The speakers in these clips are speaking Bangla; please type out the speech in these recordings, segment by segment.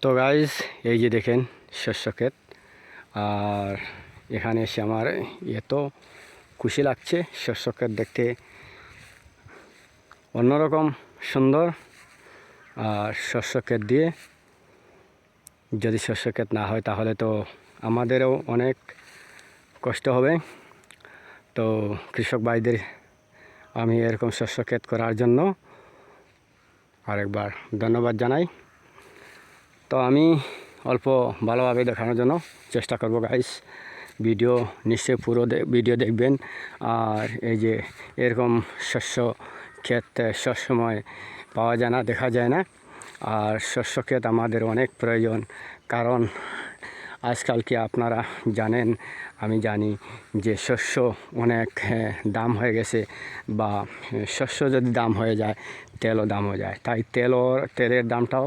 তো গাইজ এই যে দেখেন শস্য ক্ষেত, আর এখানে এসে আমার এত খুশি লাগছে। শস্য ক্ষেত দেখতে অন্যরকম সুন্দর। আর শস্য ক্ষেত দিয়ে যদি শস্য ক্ষেত না হয় তাহলে তো আমাদেরও অনেক কষ্ট হবে। তো কৃষক ভাইদের আমি এরকম শস্য ক্ষেত করার জন্য আরেকবার ধন্যবাদ জানাই। তো আমি অল্প ভালোভাবে দেখানোর জন্য চেষ্টা করব গাইস। ভিডিও নিশ্চয়ই পুরো ভিডিও দেখবেন। আর এই যে এরকম শস্য ক্ষেত সবসময় পাওয়া যায় না, দেখা যায় না। আর শস্য ক্ষেত আমাদের অনেক প্রয়োজন, কারণ আজকাল কি আপনারা জানেন, আমি জানি যে শস্য অনেক দাম হয়ে গেছে, বা শস্য যদি দাম হয়ে যায় তেলও দাম হয়ে যায়। তাই তেলের দামটাও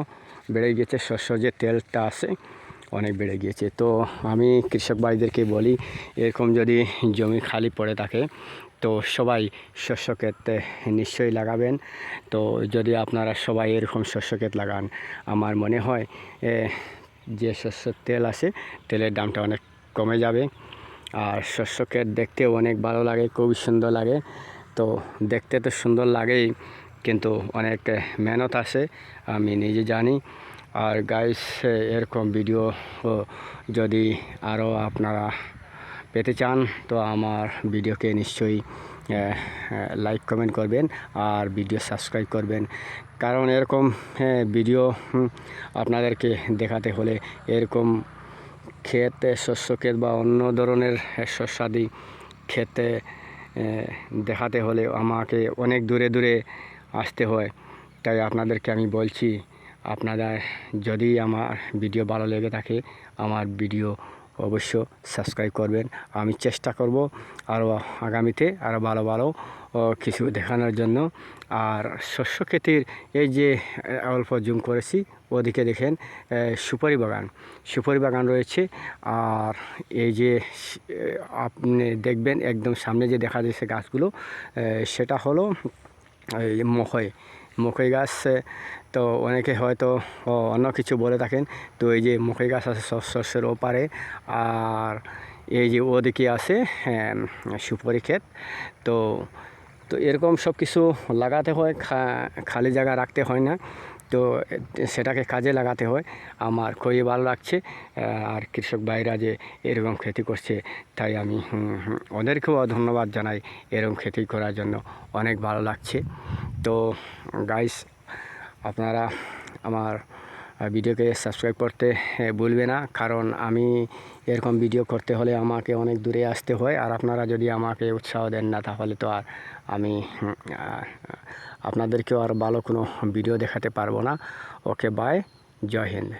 বেড়ে গিয়েছে, শস্য যে তেলটা আছে অনেক বেড়ে গিয়েছে। তো আমি কৃষক ভাইদেরকে বলি, এরকম যদি জমি খালি পড়ে থাকে তো সবাই শস্য ক্ষেত নিশ্চয়ই লাগাবেন। তো যদি আপনারা সবাই এরকম শস্য ক্ষেত লাগান, আমার মনে হয় যে শস্যর তেল আছে তেলের দামটা অনেক কমে যাবে। আর শস্য ক্ষেত দেখতেও অনেক ভালো লাগে, খুবই সুন্দর লাগে। তো দেখতে তো সুন্দর লাগেই, কিন্তু অনেক মেহনত আছে, আমি নিজে জানি। আর গাইস এরকম ভিডিও যদি আরও আপনারা পেতে চান তো আমার ভিডিওকে নিশ্চয়ই লাইক কমেন্ট করবেন আর ভিডিও সাবস্ক্রাইব করবেন। কারণ এরকম ভিডিও আপনাদেরকে দেখাতে হলে এরকম ক্ষেতে শস্য ক্ষেত বা অন্য ধরনের শস্যাদি ক্ষেতে দেখাতে হলে আমাকে অনেক দূরে দূরে আসতে হয়। তাই আপনাদেরকে আমি বলছি, আপনারা যদি আমার ভিডিও ভালো লেগে থাকে আমার ভিডিও অবশ্য সাবস্ক্রাইব করবেন। আমি চেষ্টা করব আরও আগামীতে আরও ভালো ভালো কিছু দেখানোর জন্য। আর শস্য ক্ষেতের এই যে অল্প জুম করেছি, ওদিকে দেখেন সুপারি বাগান রয়েছে। আর এই যে আপনি দেখবেন একদম সামনে যে দেখা যাচ্ছে গাছগুলো, সেটা হলো এই মকই গাছ। তো অনেকে হয়তো অন্য কিছু বলে থাকেন। তো এই যে মকই গাছ আছে সব শস্যের ওপারে, আর এই যে ওদিকে আছে সুপারি ক্ষেত। তো তো এরকম সব কিছু লাগাতে হয়, খালি জায়গা রাখতে হয় না। তো সেটাকে কাজে লাগাতে হয়। আমার খুবই ভালো লাগছে। আর কৃষক ভাইরা যে এরকম খেতি করছে, তাই আমি ওদেরকেও ধন্যবাদ জানাই এরকম খেতি করার জন্য, অনেক ভালো লাগছে। তো গাইস আপনারা আমার ভিডিওকে সাবস্ক্রাইব করতে ভুলবে না, কারণ আমি এরকম ভিডিও করতে হলে আমাকে অনেক দূরে আসতে হয়। আর আপনারা যদি আমাকে উৎসাহ দেন না তাহলে তো আর আমি আপনাদেরকেও আর ভালো কোনো ভিডিও দেখাতে পারবো না। ওকে বাই, জয় হিন্দ।